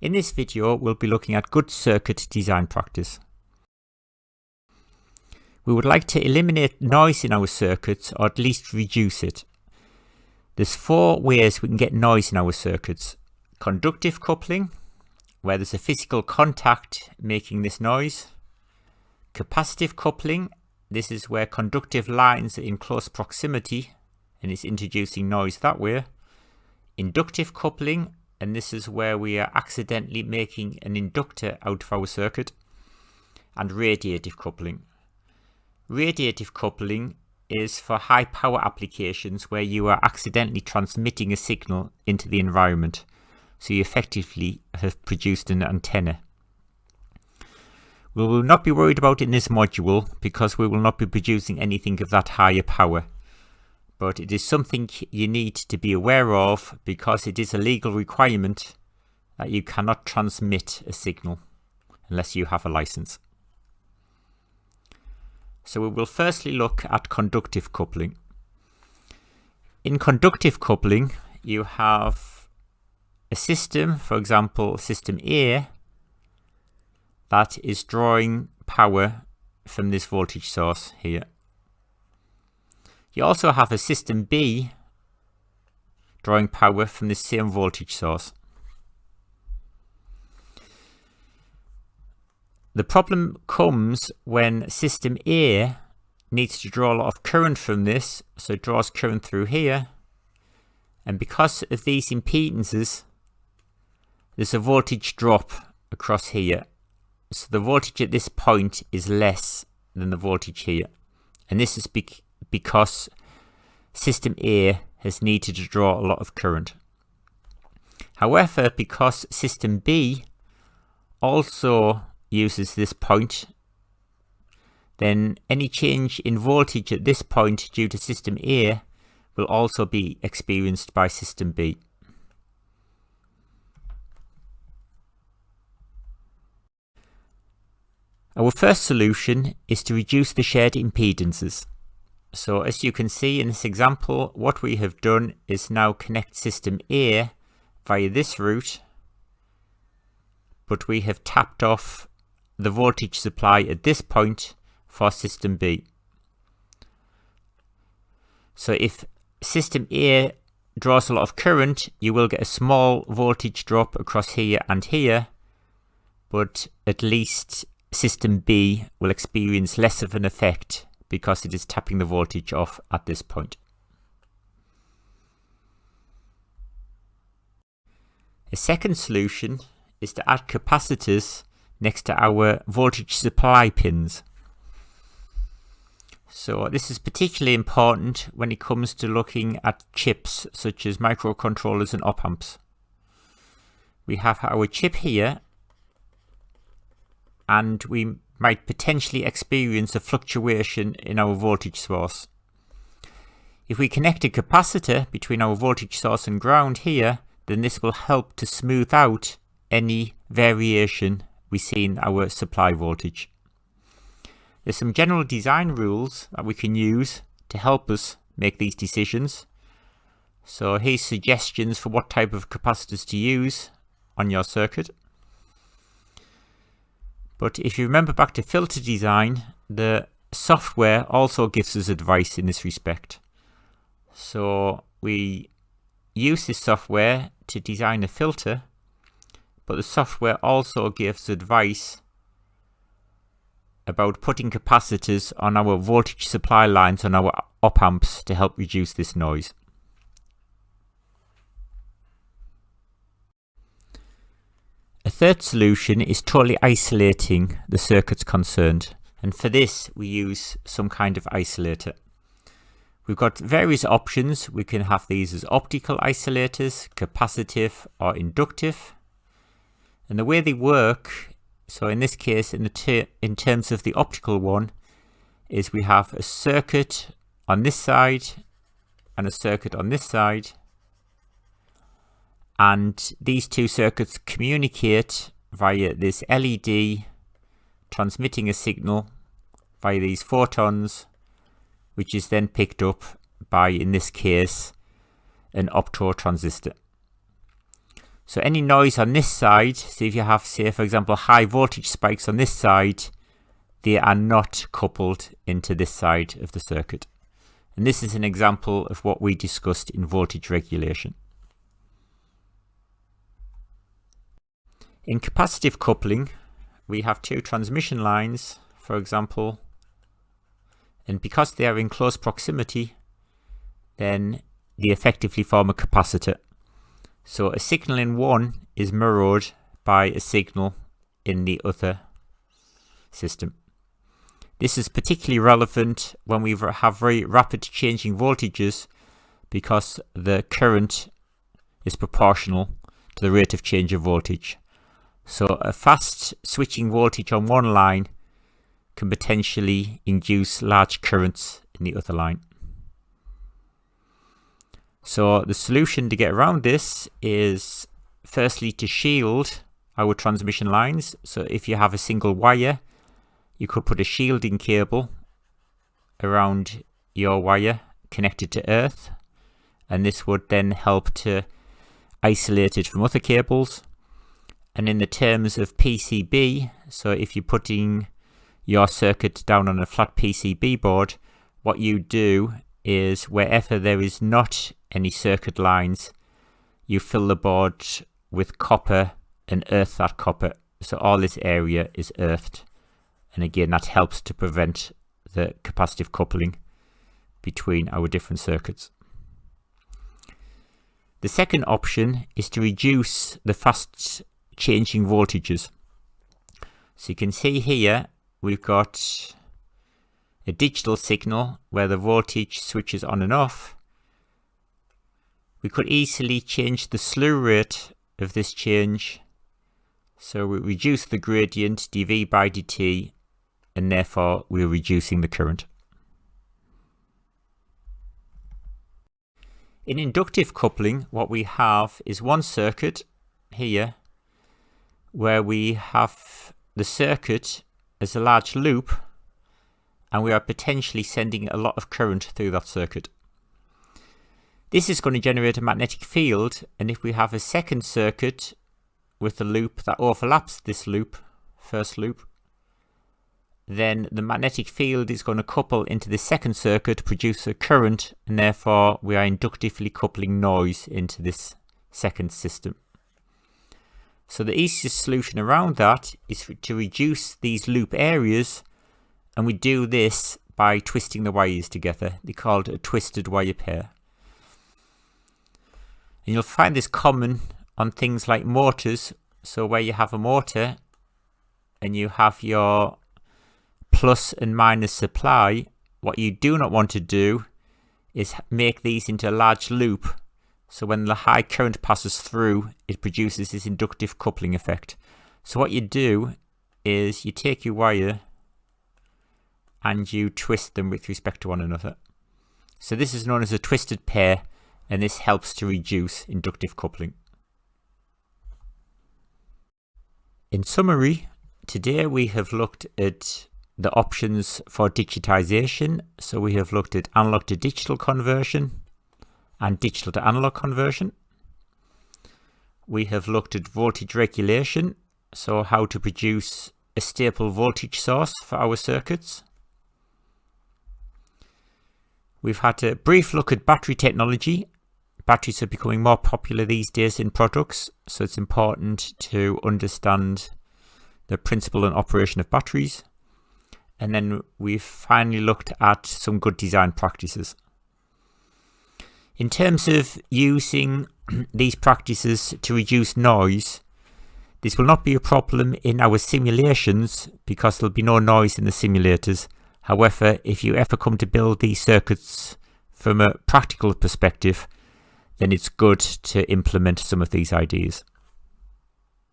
In this video, we'll be looking at good circuit design practice. We would like to eliminate noise in our circuits, or at least reduce it. There's 4 ways we can get noise in our circuits. Conductive coupling, where there's a physical contact making this noise. Capacitive coupling, this is where conductive lines are in close proximity and it's introducing noise that way. Inductive coupling, and this is where we are accidentally making an inductor out of our circuit. And radiative coupling. Radiative coupling is for high power applications where you are accidentally transmitting a signal into the environment. So you effectively have produced an antenna. We will not be worried about in this module because we will not be producing anything of that higher power. But it is something you need to be aware of because it is a legal requirement that you cannot transmit a signal unless you have a license. So we will firstly look at conductive coupling. In conductive coupling, you have a system, for example, system A, that is drawing power from this voltage source here. You also have a system B drawing power from the same voltage source. The problem comes when system A needs to draw a lot of current from this, so it draws current through here, and because of these impedances, there's a voltage drop across here. So the voltage at this point is less than the voltage here, and this is because system A has needed to draw a lot of current. However, because system B also uses this point, then any change in voltage at this point due to system A will also be experienced by system B. Our first solution is to reduce the shared impedances. So as you can see in this example, what we have done is now connect system A via this route, but we have tapped off the voltage supply at this point for system B. So if system A draws a lot of current, you will get a small voltage drop across here and here, but at least system B will experience less of an effect because it is tapping the voltage off at this point. A second solution is to add capacitors next to our voltage supply pins. So this is particularly important when it comes to looking at chips such as microcontrollers and op-amps. We have our chip here, and we might potentially experience a fluctuation in our voltage source. If we connect a capacitor between our voltage source and ground here, then this will help to smooth out any variation we see in our supply voltage. There's some general design rules that we can use to help us make these decisions. So here's suggestions for what type of capacitors to use on your circuit. But if you remember back to filter design, the software also gives us advice in this respect. So we use this software to design a filter, but the software also gives advice about putting capacitors on our voltage supply lines on our op-amps to help reduce this noise. A third solution is totally isolating the circuits concerned, and for this we use some kind of isolator. We've got various options. We can have these as optical isolators, capacitive or inductive. And the way they work, so in this case in terms of the optical one, is we have a circuit on this side and a circuit on this side. And these two circuits communicate via this LED transmitting a signal via these photons, which is then picked up by, in this case, an optotransistor. So any noise on this side, so if you have, say, for example, high voltage spikes on this side, they are not coupled into this side of the circuit. And this is an example of what we discussed in voltage regulation. In capacitive coupling, we have two transmission lines, for example, and because they are in close proximity, then they effectively form a capacitor. So a signal in one is mirrored by a signal in the other system. This is particularly relevant when we have very rapid changing voltages, because the current is proportional to the rate of change of voltage. So a fast switching voltage on one line can potentially induce large currents in the other line. So the solution to get around this is firstly to shield our transmission lines. So if you have a single wire, you could put a shielding cable around your wire connected to earth, and this would then help to isolate it from other cables. And in the terms of PCB, so if you're putting your circuit down on a flat PCB board, what you do is wherever there is not any circuit lines, you fill the board with copper and earth that copper. So all this area is earthed. And again, that helps to prevent the capacitive coupling between our different circuits. The second option is to reduce the fast changing voltages. So you can see here, we've got a digital signal where the voltage switches on and off. We could easily change the slew rate of this change. So we reduce the gradient dV by dt, and therefore we're reducing the current. In inductive coupling, what we have is one circuit here where we have the circuit as a large loop, and we are potentially sending a lot of current through that circuit. This is going to generate a magnetic field, and if we have a second circuit with a loop that overlaps this loop, first loop, then the magnetic field is going to couple into the second circuit, produce a current, and therefore we are inductively coupling noise into this second system. So the easiest solution around that is to reduce these loop areas, and we do this by twisting the wires together. They're called a twisted wire pair. And you'll find this common on things like motors. So where you have a motor and you have your plus and minus supply, what you do not want to do is make these into a large loop. So when the high current passes through, it produces this inductive coupling effect. So what you do is you take your wire and you twist them with respect to one another. So this is known as a twisted pair, and this helps to reduce inductive coupling. In summary, today we have looked at the options for digitization. So we have looked at analog to digital conversion and digital to analog conversion. We have looked at voltage regulation, so how to produce a stable voltage source for our circuits. We've had a brief look at battery technology. Batteries are becoming more popular these days in products, so it's important to understand the principle and operation of batteries. And then we've finally looked at some good design practices. In terms of using these practices to reduce noise, this will not be a problem in our simulations because there'll be no noise in the simulators. However, if you ever come to build these circuits from a practical perspective, then it's good to implement some of these ideas.